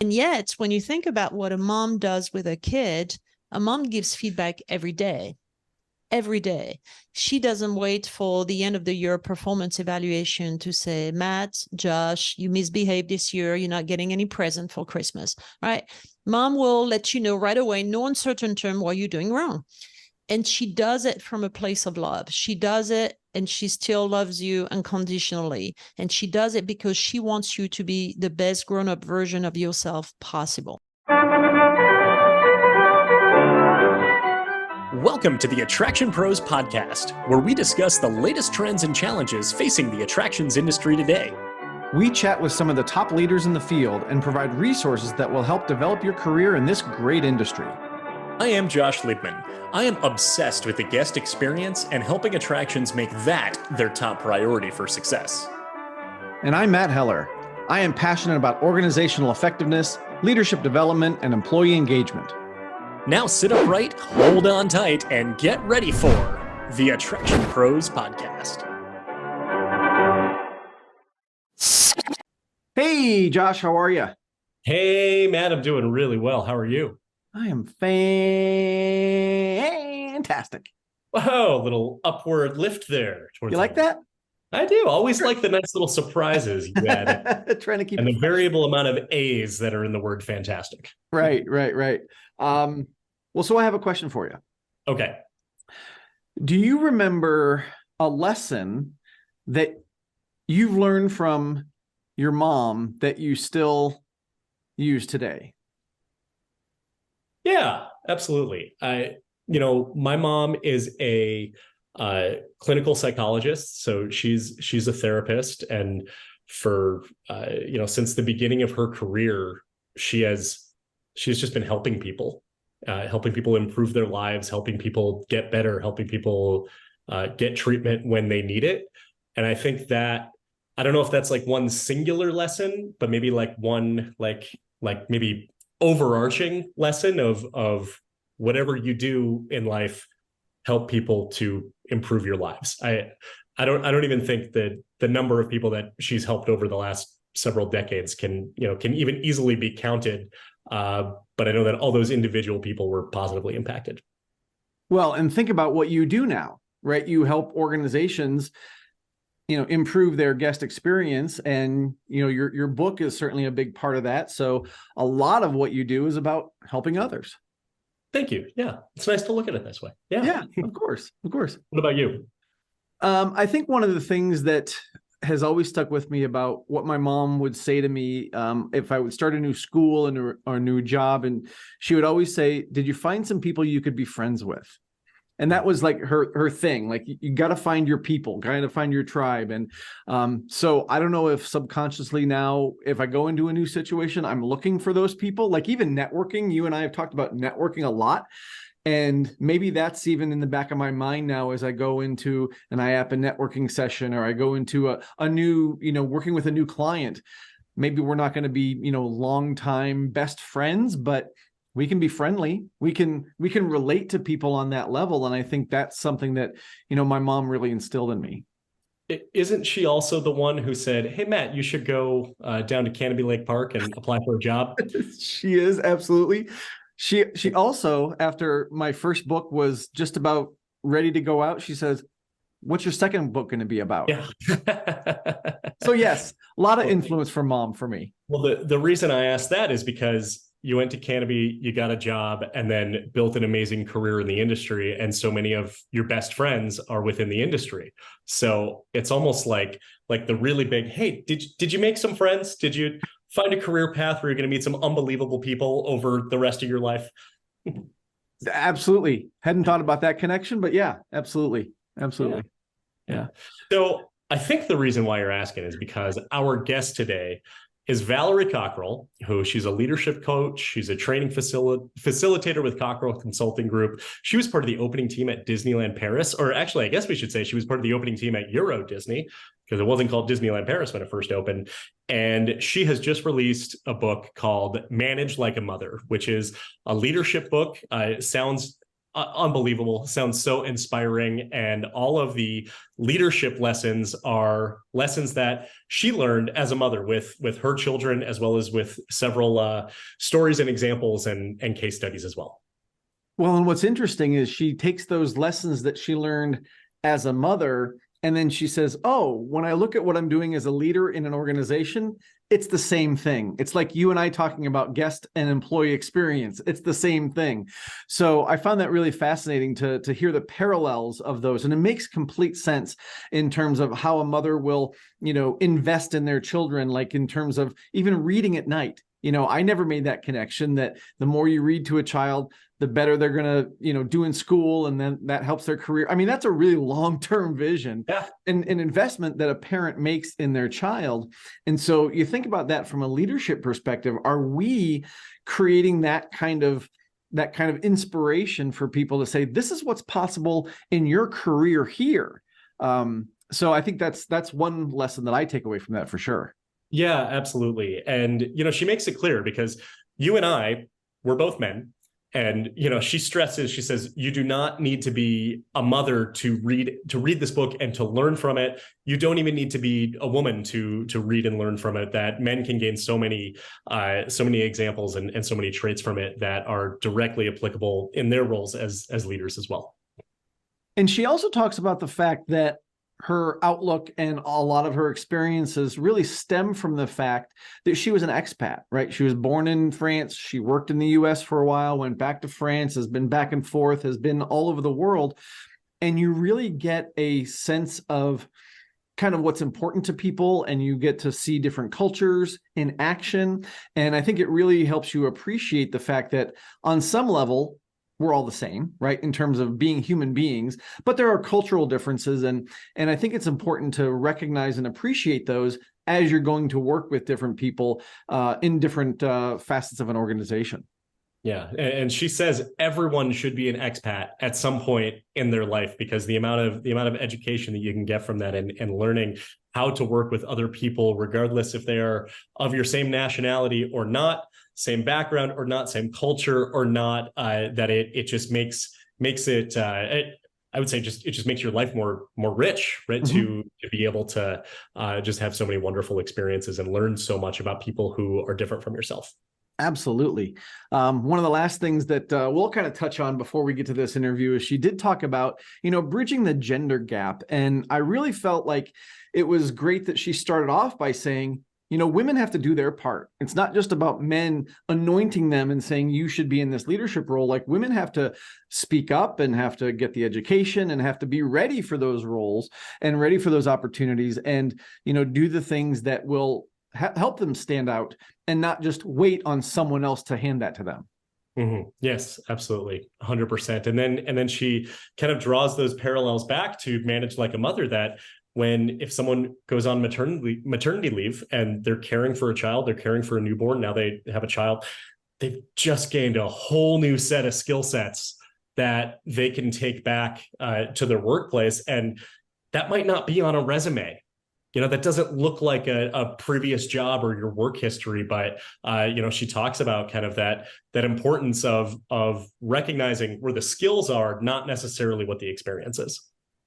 And yet, when you think about what a mom does with a kid, a mom gives feedback every day. Every day. She doesn't wait for the end of the year performance evaluation to say, Matt, Josh, you misbehaved this year. You're not getting any present for Christmas, right? Mom will let you know right away, no uncertain term, what you're doing wrong. And she does it from a place of love. She does it and she still loves you unconditionally. And she does it because she wants you to be the best grown-up version of yourself possible. Welcome to the Attraction Pros podcast, where we discuss the latest trends and challenges facing the attractions industry today. We chat with some of the top leaders in the field and provide resources that will help develop your career in this great industry. I am Josh Liebman. I am obsessed with the guest experience and helping attractions make that their top priority for success. And I'm Matt Heller. I am passionate about organizational effectiveness, leadership development, and employee engagement. Now sit upright, hold on tight, and get ready for the Attraction Pros podcast. Hey, Josh, how are you? Hey, Matt, I'm doing really well. How are you? I am fantastic. Whoa, a little upward lift there. You like that? I do. Always like the nice little surprises you add. Trying to keep and it the variable amount of A's that are in the word fantastic. Right. Well, so I have a question for you. Okay. Do you remember a lesson that you've learned from your mom that you still use today? Yeah, absolutely. My mom is a clinical psychologist, so she's a therapist, and for since the beginning of her career, she's just been helping people improve their lives, helping people get better, helping people get treatment when they need it. And I think that, I don't know if that's like one singular lesson, but maybe like one like maybe overarching lesson of whatever you do in life, help people to improve your lives. I don't even think that the number of people that she's helped over the last several decades can even easily be counted. But I know that all those individual people were positively impacted. Well, and think about what you do now, right? You help organizations, improve their guest experience, and your book is certainly a big part of that. So a lot of what you do is about helping others. Thank you. Yeah, it's nice to look at it this way. Yeah, of course. What about you? I think one of the things that has always stuck with me about what my mom would say to me if I would start a new school or a new job, and she would always say, "Did you find some people you could be friends with?" And that was like her thing. Like, you got to find your people, got to find your tribe. And so I don't know if subconsciously now, if I go into a new situation, I'm looking for those people. Like, even networking, you and I have talked about networking a lot. And maybe that's even in the back of my mind now as I go into an IAPA networking session, or I go into a new, working with a new client. Maybe we're not going to be, longtime best friends, but we can be friendly. We can relate to people on that level. And I think that's something that, my mom really instilled in me. Isn't she also the one who said, "Hey, Matt, you should go down to Canopy Lake Park and apply for a job"? She is, absolutely. She also, after my first book was just about ready to go out, she says, "What's your second book going to be about?" Yeah. So yes, a lot of influence from mom for me. Well, the reason I asked that is because you went to Canopy, you got a job, and then built an amazing career in the industry. And so many of your best friends are within the industry. So it's almost like the really big, "Hey, did you make some friends? Did you find a career path where you're going to meet some unbelievable people over the rest of your life?" Absolutely. Hadn't thought about that connection, but yeah, absolutely. Yeah. So I think the reason why you're asking is because our guest today is Valerie Cockerell, who she's a leadership coach. She's a training facilitator with Cockerell Consulting Group. She was part of the opening team at Disneyland Paris, or actually, I guess we should say she was part of the opening team at Euro Disney, because it wasn't called Disneyland Paris when it first opened. And she has just released a book called Manage Like a Mother, which is a leadership book. It sounds unbelievable. Sounds so inspiring. And all of the leadership lessons are lessons that she learned as a mother with her children, as well as with several stories and examples and case studies as well. Well, and what's interesting is she takes those lessons that she learned as a mother, and then she says, oh, when I look at what I'm doing as a leader in an organization, it's the same thing. It's like you and I talking about guest and employee experience. It's the same thing. So I found that really fascinating to hear the parallels of those. And it makes complete sense in terms of how a mother will, invest in their children, like in terms of even reading at night. I never made that connection that the more you read to a child, the better they're going to, do in school. And then that helps their career. I mean, that's a really long-term vision and an investment that a parent makes in their child. And so you think about that from a leadership perspective. Are we creating that kind of inspiration for people to say, this is what's possible in your career here? So I think that's one lesson that I take away from that for sure. Yeah, absolutely. And, she makes it clear because you and I, we're both men. And, she stresses, she says, you do not need to be a mother to read this book and to learn from it. You don't even need to be a woman to read and learn from it, that men can gain so many examples and so many traits from it that are directly applicable in their roles as leaders as well. And she also talks about the fact that her outlook and a lot of her experiences really stem from the fact that she was an expat, right? She was born in France. She worked in the US for a while, went back to France, has been back and forth, has been all over the world. And you really get a sense of kind of what's important to people, and you get to see different cultures in action. And I think it really helps you appreciate the fact that on some level, we're all the same, right? In terms of being human beings, but there are cultural differences. And I think it's important to recognize and appreciate those as you're going to work with different people in different facets of an organization. Yeah. And she says everyone should be an expat at some point in their life, because the amount of education that you can get from that and learning how to work with other people, regardless if they are of your same nationality or not, same background or not, same culture or not, that it just makes it, I would say it just makes your life more rich, right? Mm-hmm. To be able to just have so many wonderful experiences and learn so much about people who are different from yourself. Absolutely. One of the last things that we'll kind of touch on before we get to this interview is she did talk about, bridging the gender gap. And I really felt like it was great that she started off by saying, women have to do their part. It's not just about men anointing them and saying you should be in this leadership role. Like, women have to speak up and have to get the education and have to be ready for those roles and ready for those opportunities and, do the things that will help them stand out and not just wait on someone else to hand that to them. Mm-hmm. Yes, absolutely. 100%. And then she kind of draws those parallels back to Manage Like a Mother, that if someone goes on maternity leave and they're caring for a child, they're caring for a newborn, now they have a child, they've just gained a whole new set of skill sets that they can take back to their workplace. And that might not be on a resume. That doesn't look like a previous job or your work history, but she talks about kind of that importance of recognizing where the skills are, not necessarily what the experience is.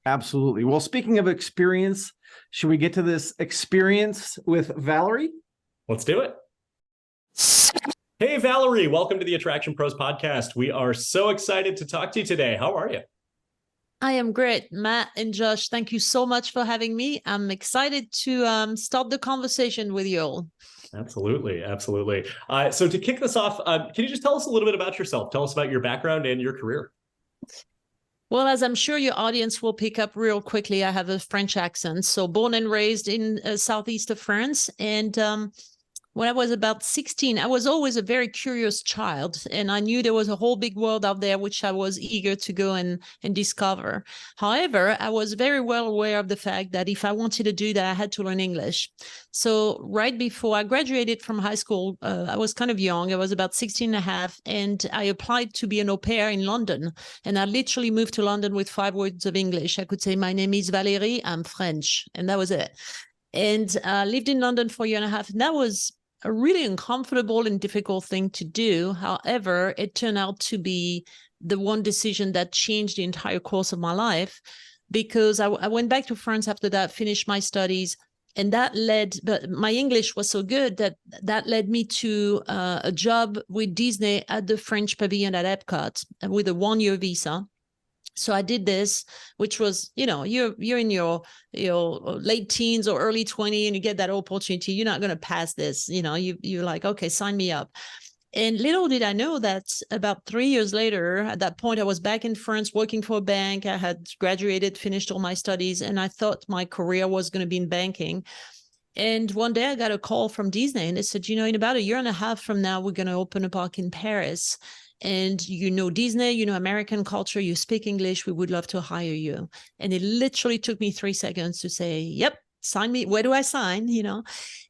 Absolutely. Well, speaking of experience, should we get to this experience with Valerie? Let's do it. Hey, Valerie, welcome to the Attraction Pros podcast. We are so excited to talk to you today. How are you? I am great. Matt and Josh, thank you so much for having me. I'm excited to start the conversation with you all. Absolutely. Absolutely. So to kick this off, can you just tell us a little bit about yourself? Tell us about your background and your career. Well, as I'm sure your audience will pick up real quickly, I have a French accent. So born and raised in southeast of France. And when I was about 16, I was always a very curious child, and I knew there was a whole big world out there, which I was eager to go and discover. However, I was very well aware of the fact that if I wanted to do that, I had to learn English. So right before I graduated from high school, I was kind of young. I was about 16 and a half, and I applied to be an au pair in London. And I literally moved to London with 5 words of English. I could say, my name is Valerie, I'm French. And that was it. And I lived in London for a year and a half. And that was a really uncomfortable and difficult thing to do. However, it turned out to be the one decision that changed the entire course of my life, because I went back to France after that, finished my studies, and that led, but my English was so good that led me to a job with Disney at the French pavilion at Epcot with a 1-year visa. So I did this, which was, you're in your late teens or early 20 and you get that opportunity. You're not going to pass this. You're like, okay, sign me up. And little did I know that about 3 years later, at that point, I was back in France working for a bank. I had graduated, finished all my studies, and I thought my career was going to be in banking. And one day I got a call from Disney and they said, in about 1.5 years from now, we're going to open a park in Paris. And Disney, American culture, you speak English, we would love to hire you. And it literally took me 3 seconds to say, yep, sign me. Where do I sign?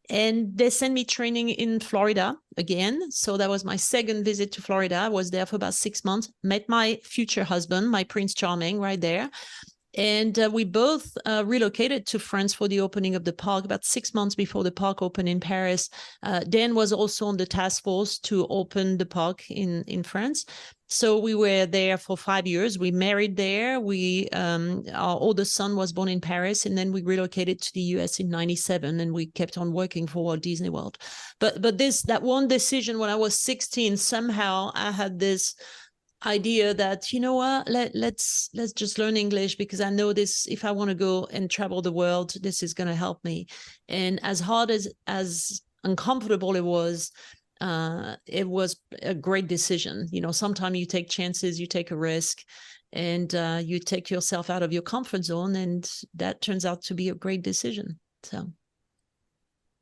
And they sent me training in Florida again. So that was my second visit to Florida. I was there for about 6 months, met my future husband, my Prince Charming, right there. And we both relocated to France for the opening of the park about 6 months before the park opened in Paris. Dan was also on the task force to open the park in France. So we were there for 5 years. We married there. Our oldest son was born in Paris, and then we relocated to the US in 1997, and we kept on working for Walt Disney World. But that one decision when I was 16, somehow I had this idea that, let's just learn English, because I know this, if I want to go and travel the world, this is going to help me. And as hard as uncomfortable it was a great decision. Sometimes you take chances, you take a risk, and you take yourself out of your comfort zone, and that turns out to be a great decision.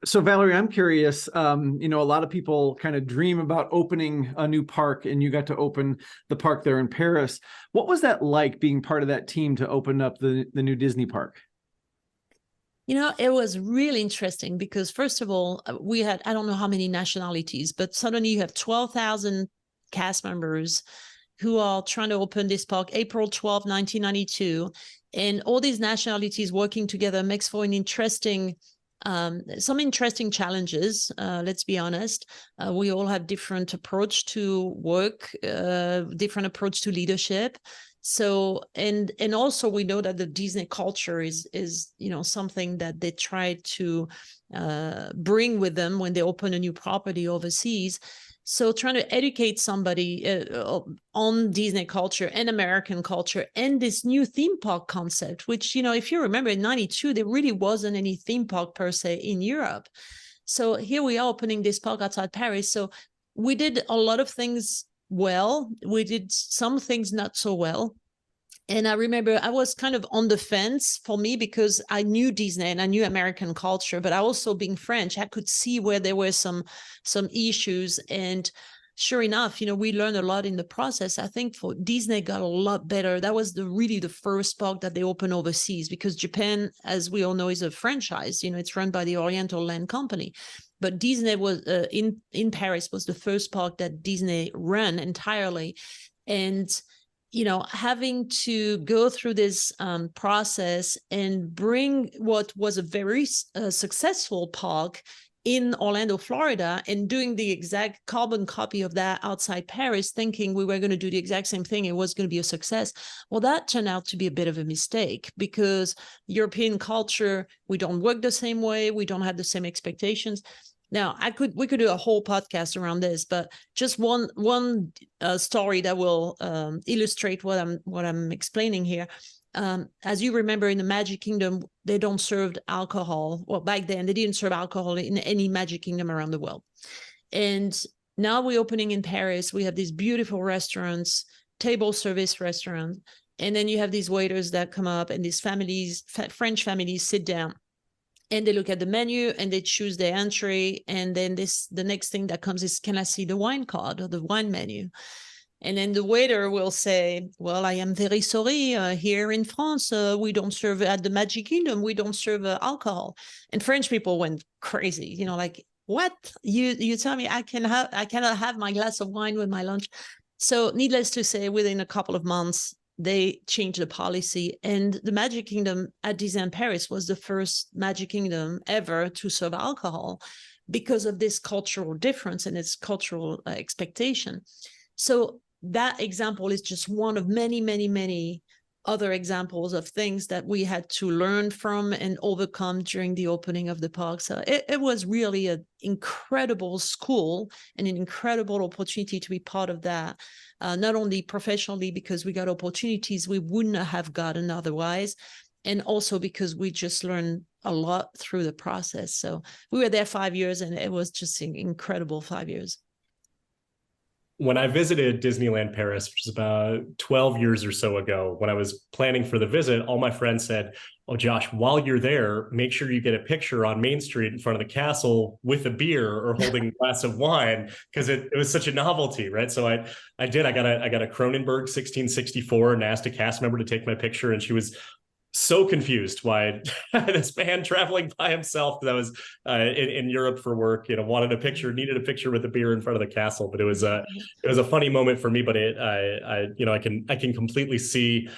So Valerie, I'm curious, a lot of people kind of dream about opening a new park, and you got to open the park there in Paris. What was that like, being part of that team to open up the new Disney park? It was really interesting because, first of all, we had, I don't know how many nationalities, but suddenly you have 12,000 cast members who are trying to open this park April 12, 1992. And all these nationalities working together makes for some interesting challenges. Let's be honest. We all have different approach to work, different approach to leadership. So, and also we know that the Disney culture is something that they try to bring with them when they open a new property overseas. So trying to educate somebody on Disney culture and American culture and this new theme park concept, which, if you remember in 92, there really wasn't any theme park per se in Europe. So here we are opening this park outside Paris. So we did a lot of things well. We did some things not so well. And I remember I was kind of on the fence for me because I knew Disney and I knew American culture, but I also, being French, I could see where there were some issues. And sure enough, we learned a lot in the process. I think for Disney got a lot better. That was really the first park that they opened overseas, because Japan, as we all know, is a franchise. It's run by the Oriental Land Company. But Disney was in Paris was the first park that Disney ran entirely. And having to go through this process and bring what was a very successful park in Orlando, Florida, and doing the exact carbon copy of that outside Paris, thinking we were going to do the exact same thing, it was going to be a success. Well, that turned out to be a bit of a mistake, because European culture, we don't work the same way, we don't have the same expectations. Now, we could do a whole podcast around this, but just one story that will illustrate what I'm explaining here. As you remember, in the Magic Kingdom, they don't serve alcohol. Well, back then they didn't serve alcohol in any Magic Kingdom around the world. And now we're opening in Paris. We have these beautiful restaurants, table service restaurants, and then you have these waiters that come up, and these families, French families, sit down. And they look at the menu and they choose their entree. And then the next thing that comes is, can I see the wine card or the wine menu? And then the waiter will say, well, I am very sorry. Here in France, we don't serve, at the Magic Kingdom, we don't serve alcohol. And French people went crazy, like, what? You tell me I cannot have my glass of wine with my lunch. So needless to say, within a couple of months, they changed the policy, and the Magic Kingdom at Disneyland Paris was the first Magic Kingdom ever to serve alcohol, because of this cultural difference and its cultural expectation. So that example is just one of many, many, many other examples of things that we had to learn from and overcome during the opening of the park. So it was really an incredible school and an incredible opportunity to be part of that, not only professionally because we got opportunities we wouldn't have gotten otherwise, and also because we just learned a lot through the process. So we were there 5 years, and it was just an incredible 5 years. When I visited Disneyland Paris, which is about 12 years or so ago, when I was planning for the visit, all my friends said, "Oh, Josh, while you're there, make sure you get a picture on Main Street in front of the castle with a beer or holding a glass of wine," because it was such a novelty, right? So I did. I got a Cronenberg 1664 and asked a cast member to take my picture, and she was so confused why this man traveling by himself that was in Europe for work, wanted a picture, needed a picture with a beer in front of the castle. But it was a funny moment for me. But I can completely see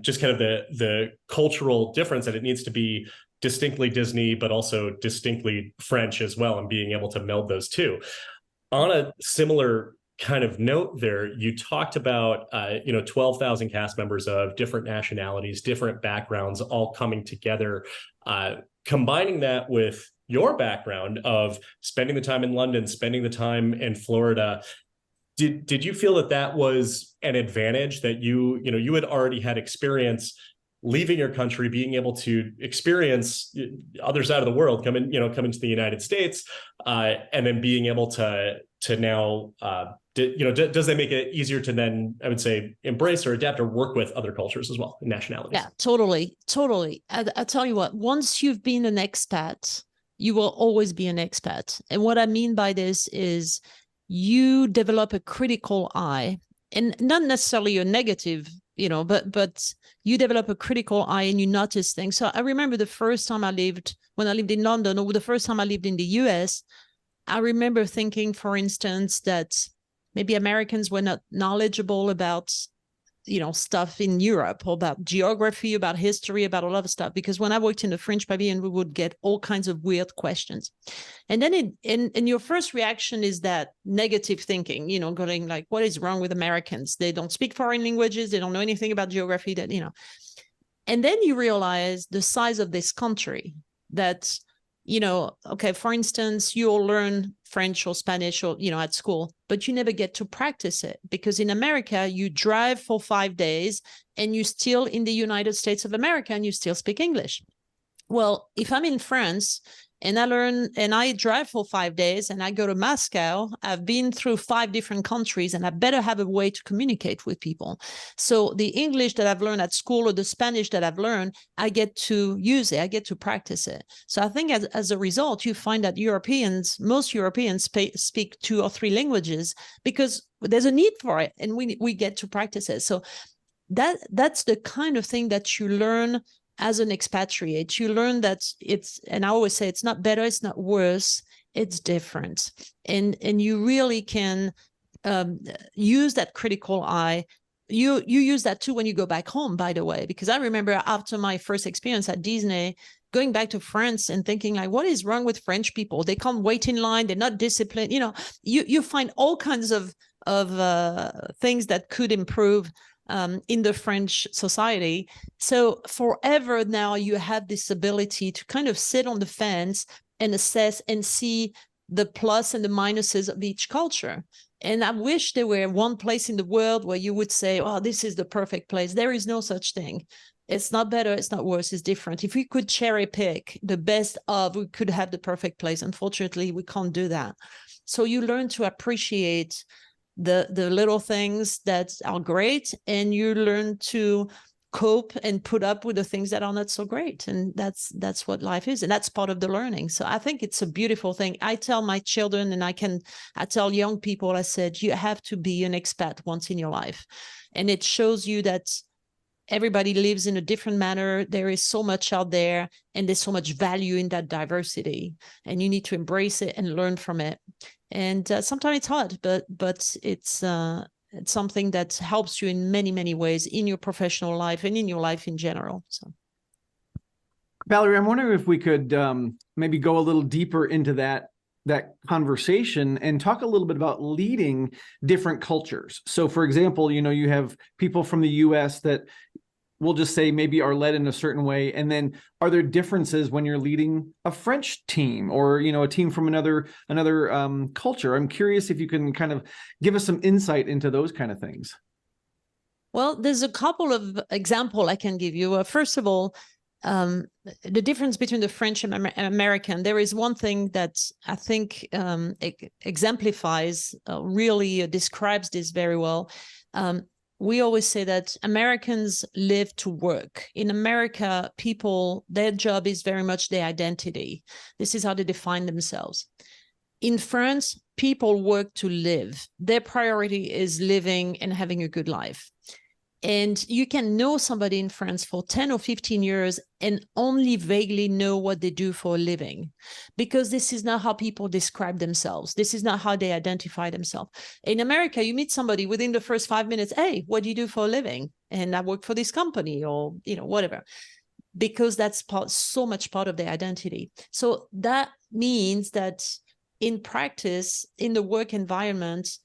just kind of the cultural difference, that it needs to be distinctly Disney, but also distinctly French as well, and being able to meld those two. On a similar kind of note there, you talked about 12,000 cast members of different nationalities, different backgrounds, all coming together, combining that with your background of spending the time in London, spending the time in Florida. Did you feel that was an advantage, that you had already had experience leaving your country, being able to experience other side of the world, coming to the United States, and then being able to now, does that make it easier to then, I would say, embrace or adapt or work with other cultures as well, and nationalities? Yeah, totally. I tell you what, once you've been an expat, you will always be an expat. And what I mean by this is you develop a critical eye, and not necessarily a negative, but you develop a critical eye and you notice things. So I remember the first time when I lived in London, or the first time I lived in the US, I remember thinking, for instance, that maybe Americans were not knowledgeable about, stuff in Europe, or about geography, about history, about a lot of stuff. Because when I worked in the French pavilion, we would get all kinds of weird questions. And then in your first reaction is that negative thinking, going like, what is wrong with Americans? They don't speak foreign languages. They don't know anything about geography, And then you realize the size of this country, that okay, for instance, you'll learn French or Spanish or, at school, but you never get to practice it, because in America, you drive for 5 days and you're still in the United States of America and you still speak English. Well, if I'm in France and I drive for 5 days and I go to Moscow, I've been through 5 different countries, and I better have a way to communicate with people. So the English that I've learned at school, or the Spanish that I've learned, I get to use it. I get to practice it. So I think as a result, you find that most Europeans speak 2 or 3 languages because there's a need for it, and we get to practice it. So that's the kind of thing that you learn as an expatriate. You learn that and I always say, it's not better, it's not worse, it's different. And you really can use that critical eye. You use that too when you go back home, by the way, because I remember after my first experience at Disney, going back to France and thinking like, what is wrong with French people? They can't wait in line. They're not disciplined. You find all kinds of things that could improve in the French society. So forever now, you have this ability to kind of sit on the fence and assess and see the plus and the minuses of each culture. And I wish there were one place in the world where you would say, oh, this is the perfect place. There is no such thing. It's not better, it's not worse, it's different. If we could cherry pick the best of, we could have the perfect place. Unfortunately, we can't do that. So you learn to appreciate the little things that are great, and you learn to cope and put up with the things that are not so great. And that's what life is, and that's part of the learning. So I think it's a beautiful thing. I tell my children, and I tell young people, I said, you have to be an expat once in your life. And it shows you that everybody lives in a different manner. There is so much out there, and there's so much value in that diversity, and you need to embrace it and learn from it. And sometimes it's hard, but it's something that helps you in many, many ways in your professional life and in your life in general. So, Valerie, I'm wondering if we could maybe go a little deeper into that that conversation and talk a little bit about leading different cultures. So for example, you have people from the US that we'll just say maybe are led in a certain way. And then are there differences when you're leading a French team or, a team from another culture? I'm curious if you can kind of give us some insight into those kind of things. Well, there's a couple of examples I can give you. First of all, the difference between the French and American, there is one thing that I think exemplifies, really describes this very well. We always say that Americans live to work. In America, their job is very much their identity. This is how they define themselves. In France, people work to live. Their priority is living and having a good life. And you can know somebody in France for 10 or 15 years and only vaguely know what they do for a living, because this is not how people describe themselves. This is not how they identify themselves. In America, you meet somebody within the first 5 minutes, hey, what do you do for a living? And I work for this company, or, whatever, because that's so much part of their identity. So that means that in practice, in the work environment,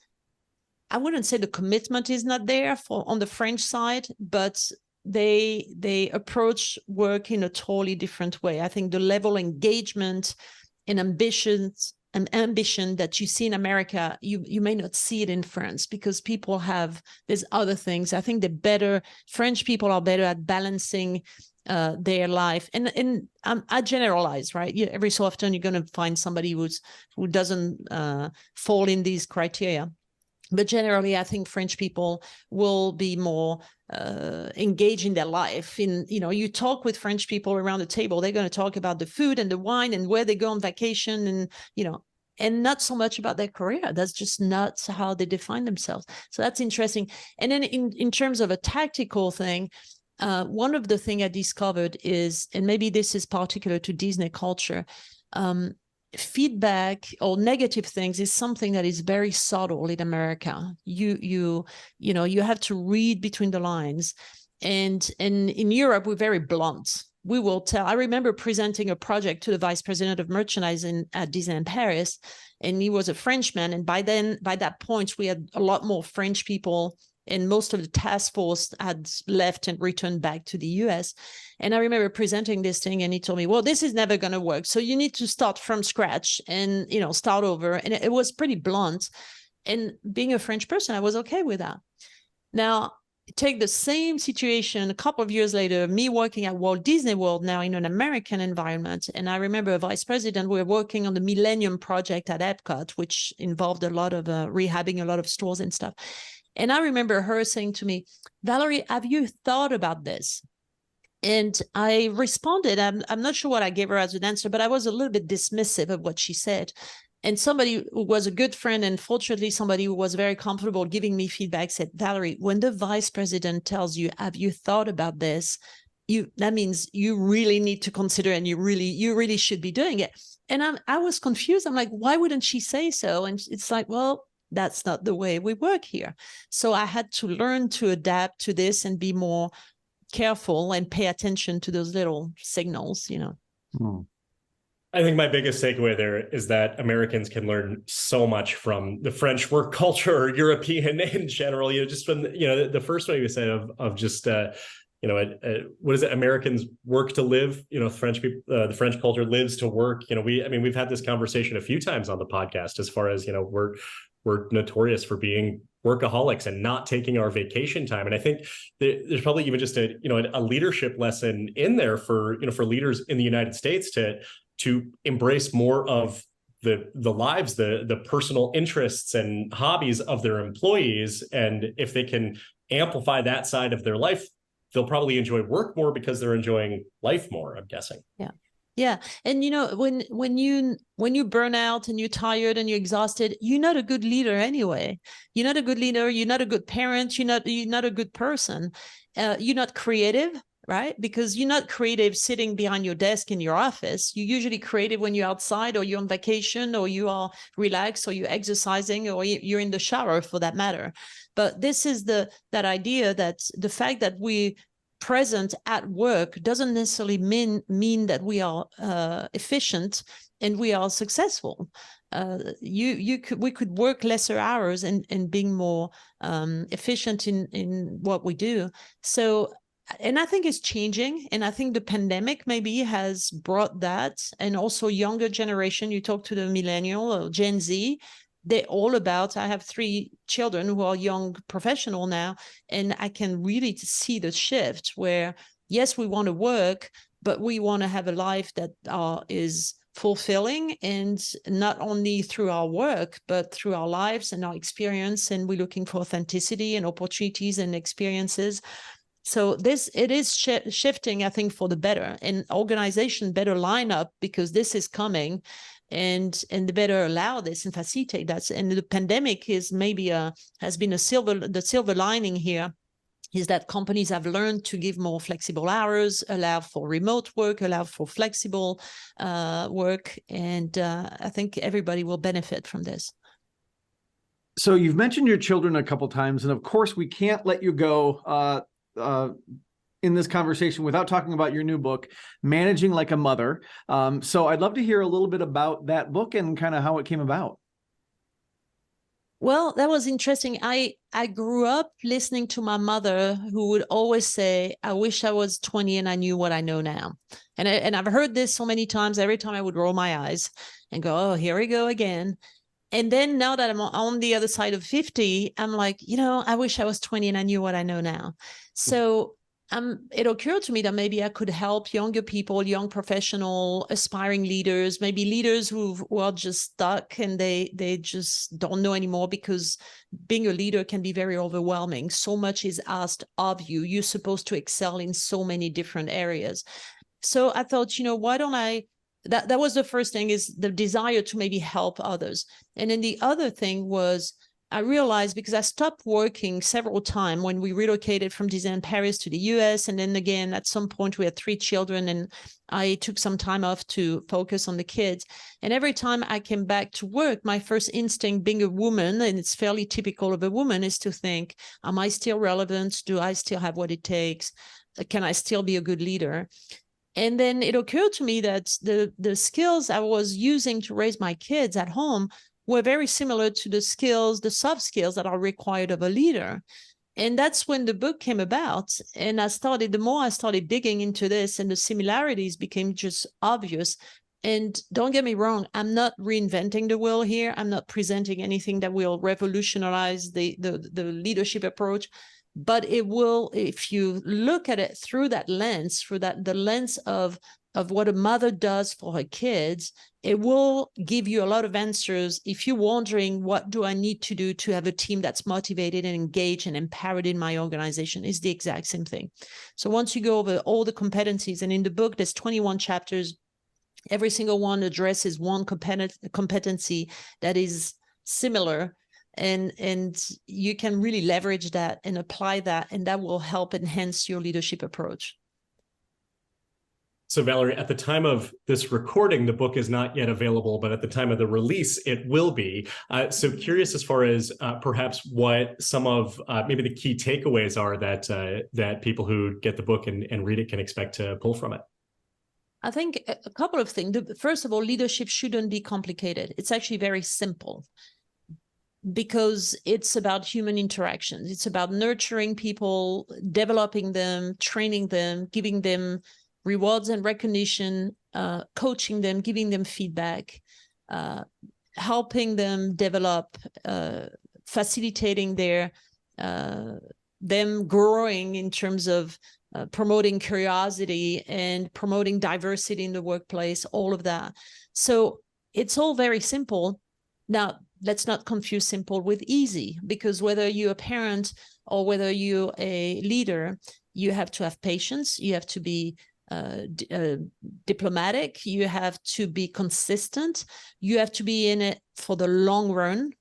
I wouldn't say the commitment is not there on the French side, but they approach work in a totally different way. I think the level of engagement and ambition that you see in America, you may not see it in France, because there's other things. I think French people are better at balancing their life. And I generalize, right? Every so often you're going to find somebody who doesn't fall in these criteria. But generally, I think French people will be more engaged in their life. You talk with French people around the table, they're going to talk about the food and the wine and where they go on vacation, and not so much about their career. That's just not how they define themselves. So that's interesting. And then in terms of a tactical thing, one of the things I discovered is, and maybe this is particular to Disney culture, feedback or negative things is something that is very subtle in America. You have to read between the lines, and in Europe we're very blunt. We will tell. I remember presenting a project to the vice president of merchandising at Disneyland Paris, and he was a Frenchman. And by that point, we had a lot more French people, and most of the task force had left and returned back to the US. And I remember presenting this thing, and he told me, well, this is never going to work. So you need to start from scratch and, start over. And it was pretty blunt. And being a French person, I was okay with that. Now, take the same situation a couple of years later, me working at Walt Disney World now in an American environment. And I remember a vice president, we were working on the Millennium Project at Epcot, which involved a lot of rehabbing a lot of stores and stuff. And I remember her saying to me, Valerie, have you thought about this? And I responded, I'm not sure what I gave her as an answer, but I was a little bit dismissive of what she said. And somebody who was a good friend, and fortunately somebody who was very comfortable giving me feedback, said, Valerie, when the vice president tells you, have you thought about this? That means you really need to consider, and you really should be doing it. And I was confused. I'm like, why wouldn't she say so? And it's like, well, that's not the way we work here. So I had to learn to adapt to this and be more careful and pay attention to those little signals, I think my biggest takeaway there is that Americans can learn so much from the French work culture, or European in general. Just from the first one you said of just what is it? Americans work to live. French people, the French culture lives to work. We've had this conversation a few times on the podcast, as far as we're notorious for being workaholics and not taking our vacation time. And I think there's probably even just a leadership lesson in there for leaders in the United States to embrace more of the lives, the personal interests and hobbies of their employees. And if they can amplify that side of their life, they'll probably enjoy work more because they're enjoying life more, I'm guessing. Yeah. Yeah. And when you burn out and you're tired and you're exhausted, you're not a good leader anyway. You're not a good leader. You're not a good parent. You're not a good person. You're not creative, right? Because you're not creative sitting behind your desk in your office. You're usually creative when you're outside, or you're on vacation, or you are relaxed, or you're exercising, or you're in the shower, for that matter. But this is that idea that the fact that we present at work doesn't necessarily mean that we are efficient and we are successful. we could work lesser hours and being more efficient in what we do. So, and I think it's changing, and I think the pandemic maybe has brought that, and also younger generation. You talk to the millennial or Gen Z, they're all about, I have 3 children who are young professional now, and I can really see the shift where, yes, we want to work, but we want to have a life that is fulfilling, and not only through our work, but through our lives and our experience. And we're looking for authenticity and opportunities and experiences. So it is shifting, I think, for the better, and organization better line up, because this is coming, and they better allow this and facilitate that. And the pandemic is maybe has been the silver lining here, is that companies have learned to give more flexible hours, allow for remote work, allow for flexible work. And I think everybody will benefit from this. So you've mentioned your children a couple times, and of course we can't let you go in this conversation without talking about your new book, Managing Like a Mother. So I'd love to hear a little bit about that book and kind of how it came about. That was interesting. I grew up listening to my mother, who would always say, I wish I was 20 and I knew what I know now. And I've heard this so many times. Every time I would roll my eyes and go, oh, here we go again. And then now that I'm on the other side of 50, I'm like, I wish I was 20 and I knew what I know now. So it occurred to me that maybe I could help younger people, young professional, aspiring leaders, maybe leaders who are just stuck and they just don't know anymore, because being a leader can be very overwhelming. So much is asked of you. You're supposed to excel in so many different areas. So I thought, why don't I, that was the first thing, is the desire to maybe help others. And then the other thing was, I realized, because I stopped working several times when we relocated from Disneyland Paris to the US. And then again, at some point we had 3 children and I took some time off to focus on the kids. And every time I came back to work, my first instinct, being a woman, and it's fairly typical of a woman, is to think, am I still relevant? Do I still have what it takes? Can I still be a good leader? And then it occurred to me that the skills I was using to raise my kids at home were very similar to the soft skills that are required of a leader. And that's when the book came about. And the more I started digging into this, and the similarities became just obvious. And don't get me wrong, I'm not reinventing the wheel here. I'm not presenting anything that will revolutionize the leadership approach. But it will, if you look at it through that lens, the lens of what a mother does for her kids, it will give you a lot of answers. If you're wondering, what do I need to do to have a team that's motivated and engaged and empowered in my organization, is the exact same thing. So once you go over all the competencies, and in the book, there's 21 chapters, every single one addresses one competency that is similar. And you can really leverage that and apply that, and that will help enhance your leadership approach. So Valerie, at the time of this recording, the book is not yet available, but at the time of the release, it will be. So curious as far as perhaps what some of maybe the key takeaways are that people who get the book and read it can expect to pull from it. I think a couple of things. First of all, leadership shouldn't be complicated. It's actually very simple, because it's about human interactions. It's about nurturing people, developing them, training them, giving them rewards and recognition, coaching them, giving them feedback, helping them develop, facilitating them growing in terms of promoting curiosity and promoting diversity in the workplace, all of that. So it's all very simple. Now, let's not confuse simple with easy, because whether you're a parent or whether you're a leader, you have to have patience, you have to be diplomatic, you have to be consistent, you have to be in it for the long run.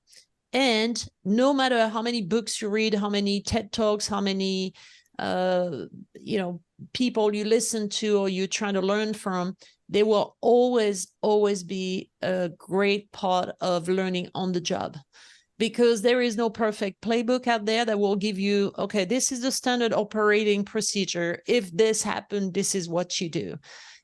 And no matter how many books you read, how many TED Talks, how many people you listen to or you're trying to learn from, they will always be a great part of learning on the job, because there is no perfect playbook out there that will give you, okay, this is the standard operating procedure. If this happened, this is what you do.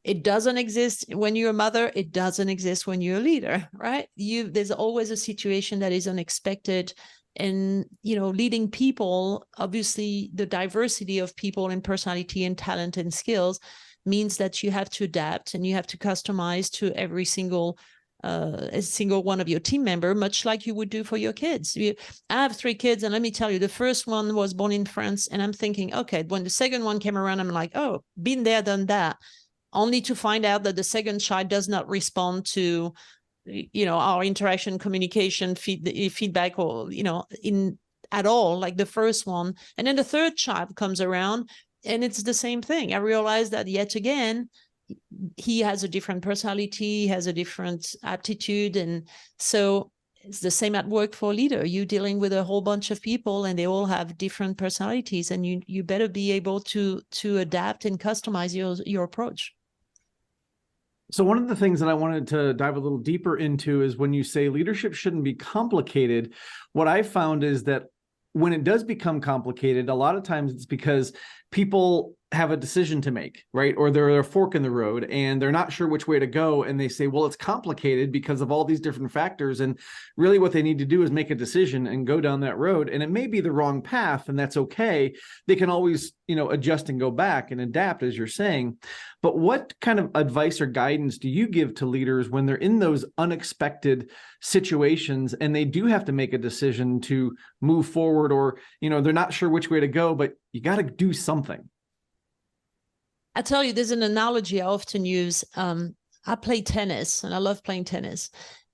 It doesn't exist when you're a mother. It doesn't exist when you're a leader, right? There's always a situation that is unexpected. And, leading people, obviously the diversity of people and personality and talent and skills means that you have to adapt and you have to customize to every single one of your team member, much like you would do for your kids. I have 3 kids, and let me tell you, the first one was born in France, and I'm thinking, okay, when the second one came around, I'm like, oh, been there, done that, only to find out that the second child does not respond to our interaction, communication, feedback, or in at all like the first one. And then the third child comes around, and it's the same thing. I realized that yet again, he has a different personality, he has a different aptitude. And so it's the same at work for a leader. You're dealing with a whole bunch of people, and they all have different personalities, and you better be able to adapt and customize your approach. So one of the things that I wanted to dive a little deeper into is when you say leadership shouldn't be complicated, what I found is that when it does become complicated, a lot of times it's because people have a decision to make, right? Or they're a fork in the road and they're not sure which way to go. And they say, well, it's complicated because of all these different factors. And really what they need to do is make a decision and go down that road. And it may be the wrong path, and that's okay. They can always, adjust and go back and adapt, as you're saying. But what kind of advice or guidance do you give to leaders when they're in those unexpected situations and they do have to make a decision to move forward, or, they're not sure which way to go, but you got to do something? I tell you, there's an analogy I often use. I play tennis, and I love playing tennis.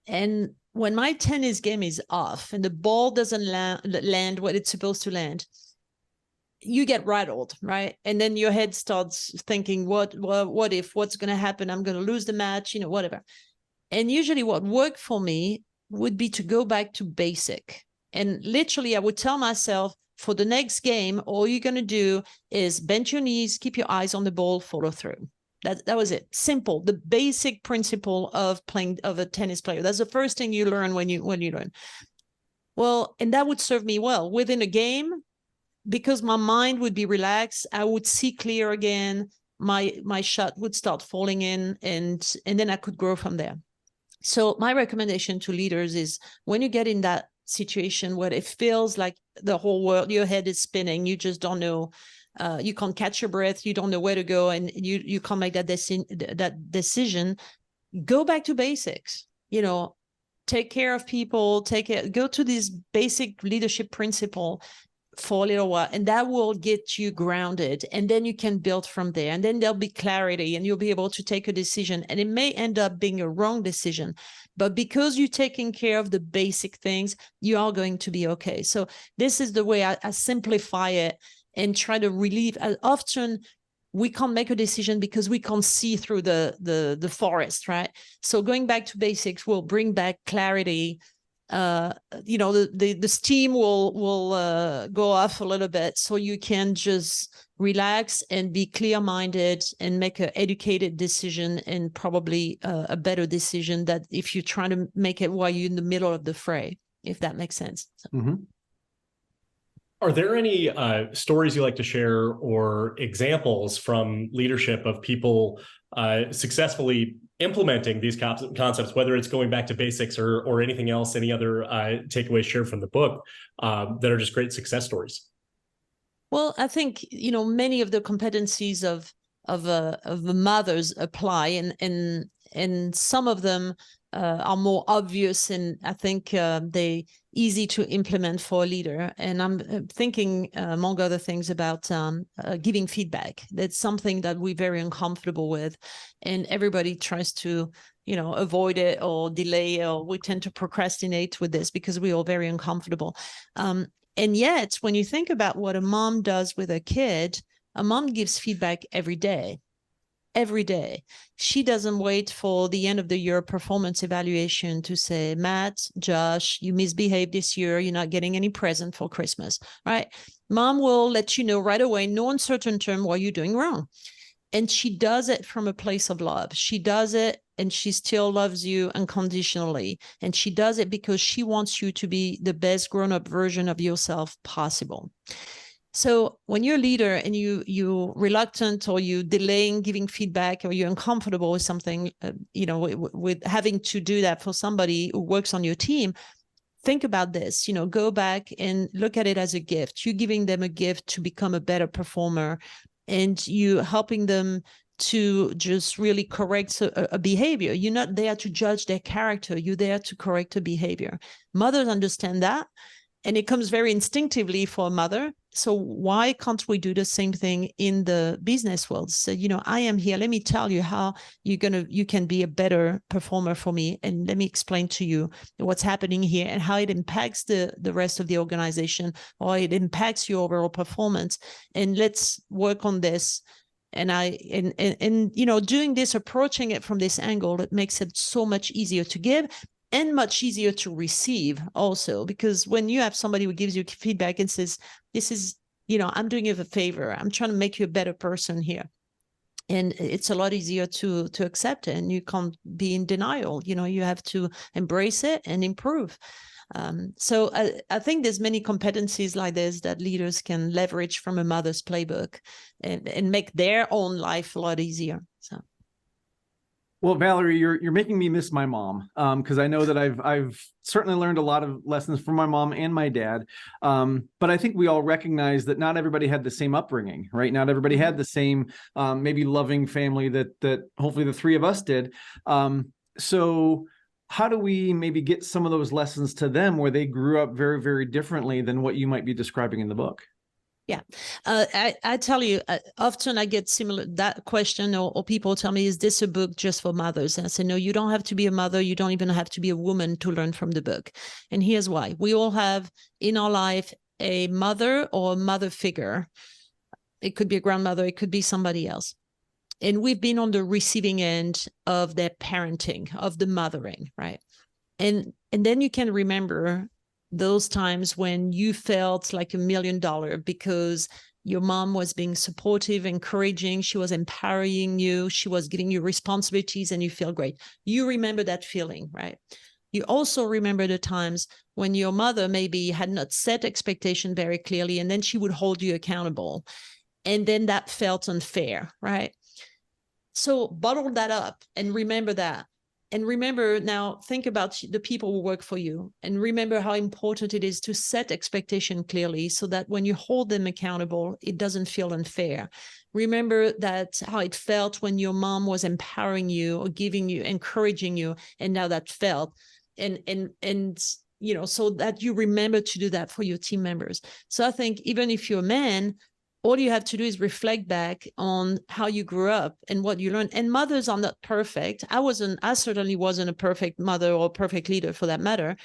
And when my tennis game is off and the ball doesn't land what it's supposed to land, you get rattled, right? And then your head starts thinking, what if, what's going to happen? I'm going to lose the match, whatever. And usually what worked for me would be to go back to basic. And literally I would tell myself, for the next game, all you're going to do is bend your knees, keep your eyes on the ball, follow through. That was it. Simple. The basic principle of a tennis player. That's the first thing you learn when you learn. Well, and that would serve me well within a game, because my mind would be relaxed. I would see clear again. My shot would start falling in, and then I could grow from there. So my recommendation to leaders is, when you get in that situation where it feels like the whole world, your head is spinning, you just don't know, you can't catch your breath, you don't know where to go, and you can't make that decision, go back to basics. Take care of people, go to this basic leadership principle for a little while, and that will get you grounded, and then you can build from there, and then there'll be clarity, and you'll be able to take a decision, and it may end up being a wrong decision, but because you're taking care of the basic things, you are going to be okay. So this is the way I simplify it and try to relieve. Often we can't make a decision because we can't see through the forest, right? So going back to basics will bring back clarity. The steam will go off a little bit, so you can just relax and be clear-minded and make an educated decision, and probably a better decision that if you're trying to make it while you're in the middle of the fray, if that makes sense. So. Mm-hmm. Are there any stories you like to share or examples from leadership of people successfully implementing these concepts, whether it's going back to basics or anything else, any other takeaways shared from the book that are just great success stories? Well, I think, many of the competencies of the mothers apply, and some of them are more obvious, and I think they easy to implement for a leader. And I'm thinking, among other things, about giving feedback. That's something that we're very uncomfortable with, and everybody tries to, avoid it or delay, or we tend to procrastinate with this because we're all very uncomfortable. And yet, when you think about what a mom does with a kid, a mom gives feedback every day. Every day. She doesn't wait for the end of the year performance evaluation to say, Matt, Josh, you misbehaved this year. You're not getting any present for Christmas, right? Mom will let you know right away, no uncertain term, what you're doing wrong. And she does it from a place of love. She does it, and she still loves you unconditionally. And she does it because she wants you to be the best grown-up version of yourself possible. So when you're a leader and you're reluctant, or you delaying giving feedback, or you're uncomfortable with something, with having to do that for somebody who works on your team, think about this. Go back and look at it as a gift. You're giving them a gift to become a better performer, and you helping them to just really correct a behavior. You're not there to judge their character. You're there to correct a behavior. Mothers understand that. And it comes very instinctively for a mother. So why can't we do the same thing in the business world? So, I am here. Let me tell you how you can be a better performer for me. And let me explain to you what's happening here and how it impacts the rest of the organization, or it impacts your overall performance. And let's work on this. And doing this, approaching it from this angle, it makes it so much easier to give. And much easier to receive also, because when you have somebody who gives you feedback and says, this is, I'm doing you a favor, I'm trying to make you a better person here. And it's a lot easier to accept it, and you can't be in denial. You have to embrace it and improve. So I think there's many competencies like this that leaders can leverage from a mother's playbook and make their own life a lot easier. So. Well, Valerie, you're making me miss my mom, because I know that I've certainly learned a lot of lessons from my mom and my dad. But I think we all recognize that not everybody had the same upbringing, right? Not everybody had the same maybe loving family that hopefully the three of us did. So how do we maybe get some of those lessons to them where they grew up very, very differently than what you might be describing in the book? Yeah. I tell you, often I get that question, or people tell me, is this a book just for mothers? And I say, no, you don't have to be a mother. You don't even have to be a woman to learn from the book. And here's why. We all have in our life a mother or a mother figure. It could be a grandmother. It could be somebody else. And we've been on the receiving end of their parenting, of the mothering, right? And then you can remember those times when you felt like $1 million because your mom was being supportive, encouraging, she was empowering you, she was giving you responsibilities, and you feel great. You remember that feeling, right? You also remember the times when your mother maybe had not set expectation very clearly, and then she would hold you accountable. And then that felt unfair, right? So bottle that up and remember that. And remember now, think about the people who work for you, and remember how important it is to set expectation clearly so that when you hold them accountable, it doesn't feel unfair. Remember that how it felt when your mom was empowering you or giving you, encouraging you, and now that felt. And so that you remember to do that for your team members. So I think even if you're a man, all you have to do is reflect back on how you grew up and what you learned. And mothers are not perfect. I certainly wasn't a perfect mother or a perfect leader for that matter.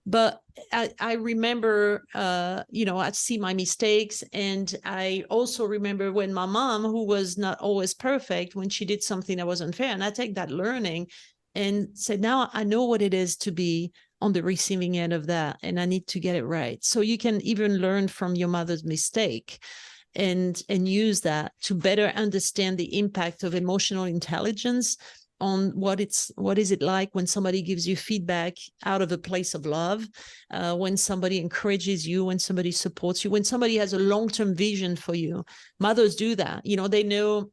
But I remember, I see my mistakes. And I also remember when my mom, who was not always perfect, when she did something that was unfair, and I take that learning and said, now I know what it is to be on the receiving end of that, and I need to get it right. So you can even learn from your mother's mistake and use that to better understand the impact of emotional intelligence on what is it like when somebody gives you feedback out of a place of love, when somebody encourages you, when somebody supports you, when somebody has a long-term vision for you. Mothers do that. They know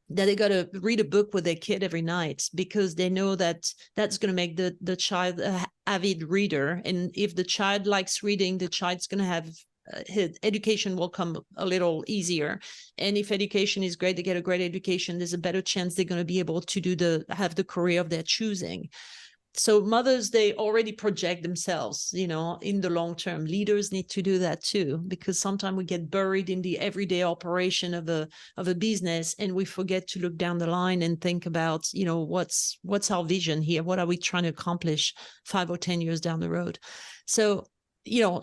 that they got to read a book with their kid every night because they know that that's going to make the child an avid reader. And if the child likes reading, the child's going to have his education will come a little easier. And if education is great, they get a great education, there's a better chance they're going to be able to have the career of their choosing. So mothers, they already project themselves, in the long term. Leaders need to do that too, because sometimes we get buried in the everyday operation of a business, and we forget to look down the line and think about, what's our vision here? What are we trying to accomplish 5 or 10 years down the road? So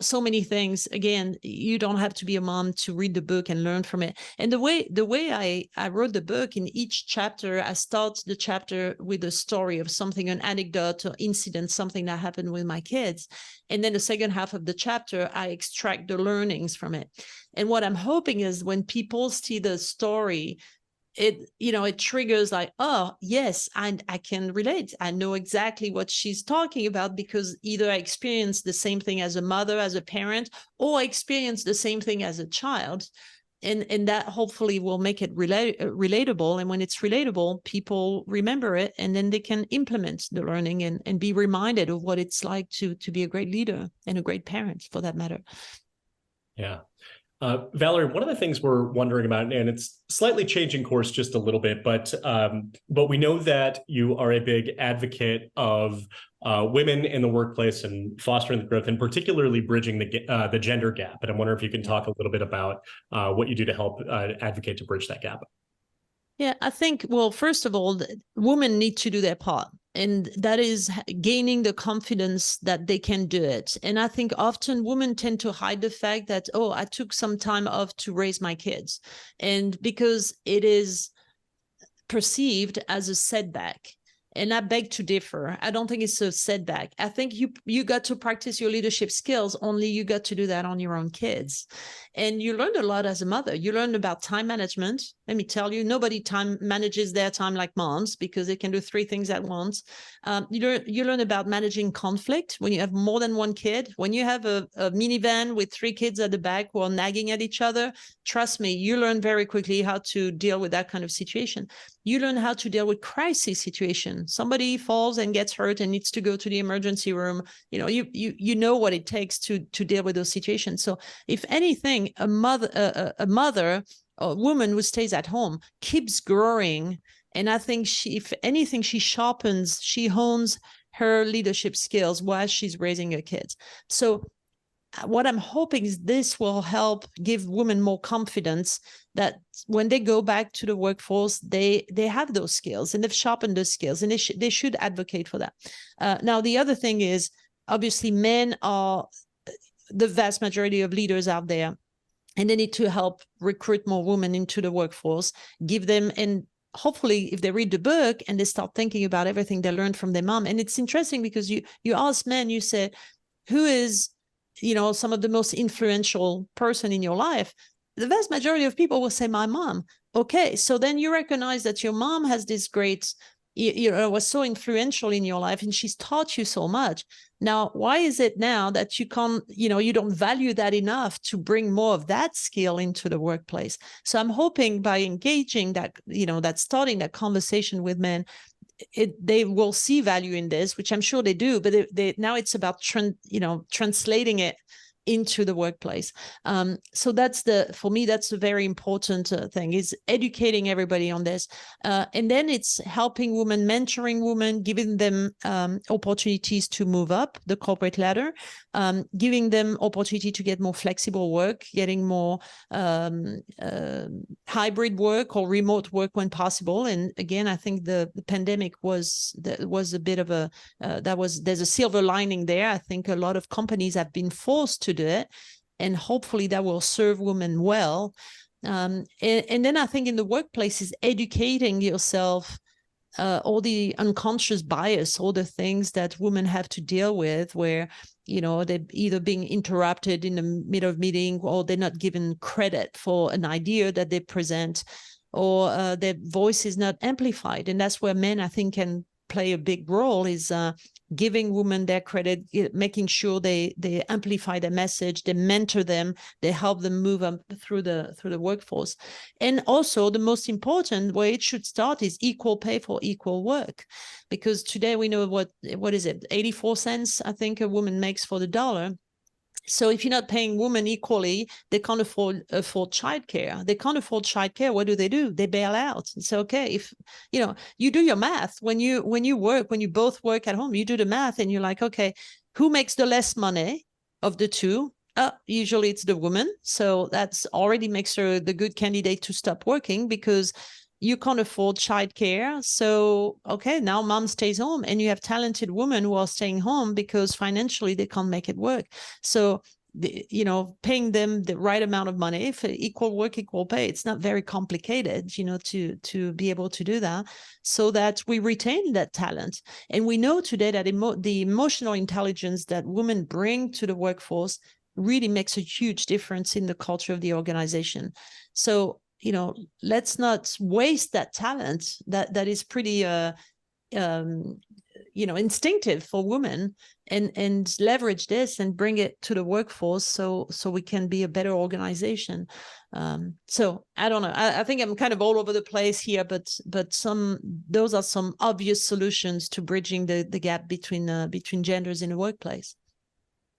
so many things. Again, you don't have to be a mom to read the book and learn from it. And the way I wrote the book, in each chapter, I start the chapter with a story of something, an anecdote or incident, something that happened with my kids. And then the second half of the chapter, I extract the learnings from it. And what I'm hoping is when people see the story, it triggers like, oh yes, I can relate. I know exactly what she's talking about, because either I experienced the same thing as a mother, as a parent, or I experienced the same thing as a child. And that hopefully will make it relatable. And when it's relatable, people remember it, and then they can implement the learning and be reminded of what it's like to be a great leader and a great parent, for that matter. Yeah. Valerie, one of the things we're wondering about, and it's slightly changing course just a little bit, but we know that you are a big advocate of women in the workplace and fostering the growth, and particularly bridging the gender gap. And I'm wondering if you can talk a little bit about what you do to help advocate to bridge that gap. Yeah, I think, well, first of all, women need to do their part. And that is gaining the confidence that they can do it. And I think often women tend to hide the fact that, oh, I took some time off to raise my kids. And because it is perceived as a setback. And I beg to differ. I don't think it's a setback. I think you got to practice your leadership skills, only you got to do that on your own kids. And you learned a lot as a mother. You learned about time management. Let me tell you, nobody manages their time like moms, because they can do 3 things at once. You learn about managing conflict when you have more than one kid. When you have a minivan with 3 kids at the back who are nagging at each other, trust me, you learn very quickly how to deal with that kind of situation. You learn how to deal with crisis situations. Somebody falls and gets hurt and needs to go to the emergency room. You know what it takes to deal with those situations. So if anything, a mother, a woman who stays at home keeps growing. And I think if anything, she hones her leadership skills while she's raising her kids. So what I'm hoping is this will help give women more confidence that when they go back to the workforce, they have those skills and they've sharpened those skills, and they should advocate for that. Now, the other thing is, obviously, men are the vast majority of leaders out there, and they need to help recruit more women into the workforce, give them, and hopefully if they read the book and they start thinking about everything they learned from their mom. And it's interesting because you ask men, you say, who is some of the most influential person in your life? The vast majority of people will say my mom. Okay, so then you recognize that your mom has this great, was so influential in your life, and she's taught you so much. Now, why is it now that you can't, you don't value that enough to bring more of that skill into the workplace? So I'm hoping by engaging that, that starting that conversation with men, they will see value in this, which I'm sure they do, but now it's about translating it into the workplace. So for me, that's a very important thing, is educating everybody on this. And then it's helping women, mentoring women, giving them opportunities to move up the corporate ladder, giving them opportunity to get more flexible work, getting more hybrid work or remote work when possible. And again, I think the pandemic was a bit of there's a silver lining there. I think a lot of companies have been forced to do it, and hopefully that will serve women well. And then I think in the workplace is educating yourself, all the unconscious bias, all the things that women have to deal with, where they're either being interrupted in the middle of meeting, or they're not given credit for an idea that they present, or their voice is not amplified. And that's where men, I think, can play a big role, is giving women their credit, making sure they amplify their message, they mentor them, they help them move up through the workforce. And also, the most important way it should start is equal pay for equal work, because today we know what is it, 84 cents I think a woman makes for the dollar. So if you're not paying women equally, they can't afford childcare. They can't afford childcare. What do? They bail out. It's okay. If you do your math when you work, when you both work at home, you do the math and you're like, okay, who makes the less money of the two? Usually it's the woman. So that's already makes her the good candidate to stop working, because you can't afford childcare. So, okay, now mom stays home, and you have talented women who are staying home because financially they can't make it work. So, paying them the right amount of money for equal work, equal pay. It's not very complicated, to be able to do that, so that we retain that talent. And we know today that the emotional intelligence that women bring to the workforce really makes a huge difference in the culture of the organization. So let's not waste that talent that is pretty instinctive for women, and leverage this and bring it to the workforce so we can be a better organization. So I don't know. I think I'm kind of all over the place here, but those are some obvious solutions to bridging the gap between genders in the workplace.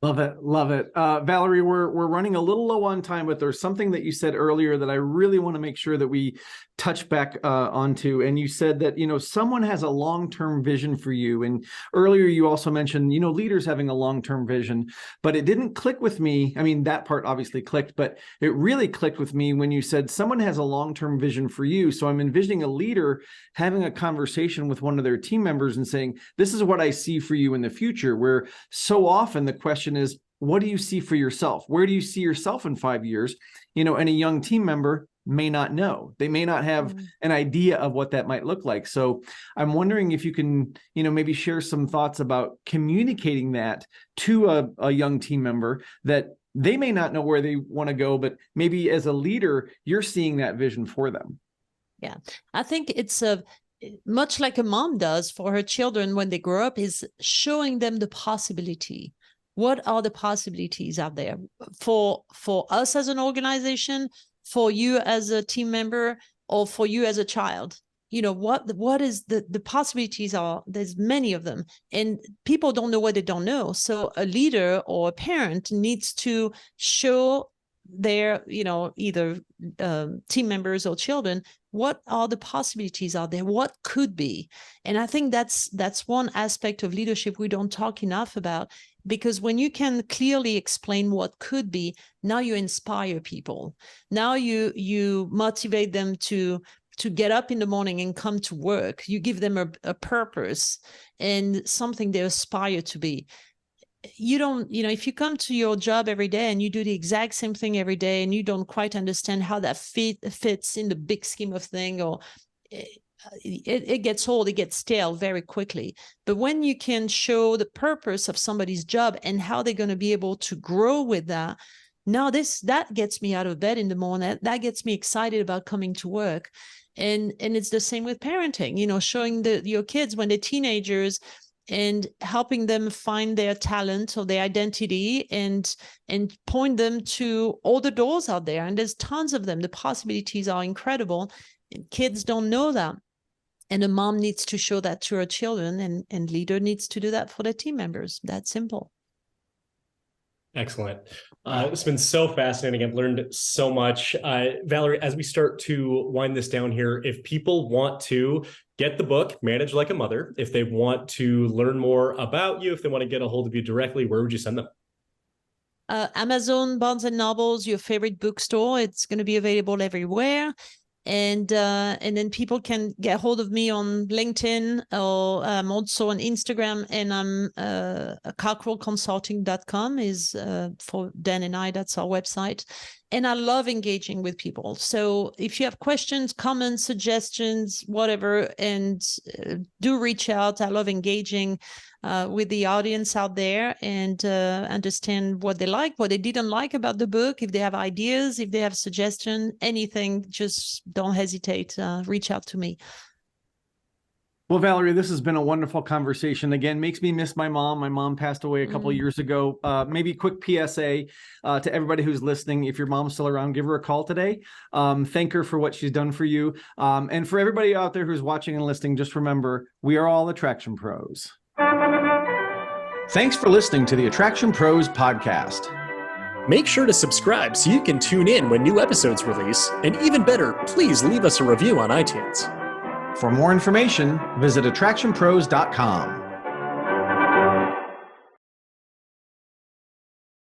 Love it. Love it. Valerie, we're running a little low on time, but there's something that you said earlier that I really want to make sure that we touch back onto. And you said that, someone has a long-term vision for you. And earlier you also mentioned, leaders having a long-term vision, but it didn't click with me. I mean, that part obviously clicked, but it really clicked with me when you said someone has a long-term vision for you. So I'm envisioning a leader having a conversation with one of their team members and saying, this is what I see for you in the future, where so often the question is, what do you see for yourself? Where do you see yourself in 5 years? And a young team member may not know. They may not have an idea of what that might look like. So I'm wondering if you can, maybe share some thoughts about communicating that to a young team member, that they may not know where they want to go, but maybe as a leader, you're seeing that vision for them. Yeah, I think it's much like a mom does for her children when they grow up, is showing them the possibility. What are the possibilities out there for us as an organization, for you as a team member, or for you as a child? What is the possibilities are? There's many of them, and people don't know what they don't know. So a leader or a parent needs to show their, either team members or children, what are the possibilities out there, what could be. And I think that's one aspect of leadership we don't talk enough about, because when you can clearly explain what could be, now you inspire people. Now you motivate them to get up in the morning and come to work. You give them a purpose and something they aspire to be. You don't, if you come to your job every day and you do the exact same thing every day and you don't quite understand how that fits in the big scheme of things, or it gets old, it gets stale very quickly. But when you can show the purpose of somebody's job and how they're going to be able to grow with that, now that gets me out of bed in the morning. That gets me excited about coming to work. And it's the same with parenting, showing your kids when they're teenagers and helping them find their talent or their identity, and point them to all the doors out there. And there's tons of them. The possibilities are incredible. And kids don't know that. And a mom needs to show that to her children, and leader needs to do that for their team members. That's simple. Excellent. It's been so fascinating. I've learned so much. Valerie, as we start to wind this down here, if people want to get the book, Manage Like a Mother, if they want to learn more about you, if they want to get a hold of you directly, where would you send them? Amazon, Barnes and Nobles, your favorite bookstore. It's going to be available everywhere. And then people can get hold of me on LinkedIn, or also on Instagram. And I'm cockerellconsulting.com is for Dan and I, that's our website. And I love engaging with people. So if you have questions, comments, suggestions, whatever, and do reach out. I love engaging with the audience out there, and understand what they like, what they didn't like about the book. If they have ideas, if they have suggestions, anything, just don't hesitate. Reach out to me. Well, Valerie, this has been a wonderful conversation. Again, makes me miss my mom. My mom passed away a couple of years ago. Maybe a quick PSA to everybody who's listening. If your mom's still around, give her a call today. Thank her for what she's done for you. And for everybody out there who's watching and listening, just remember, we are all attraction pros. Thanks for listening to the Attraction Pros podcast. Make sure to subscribe so you can tune in when new episodes release. And even better, please leave us a review on iTunes. For more information, visit attractionpros.com.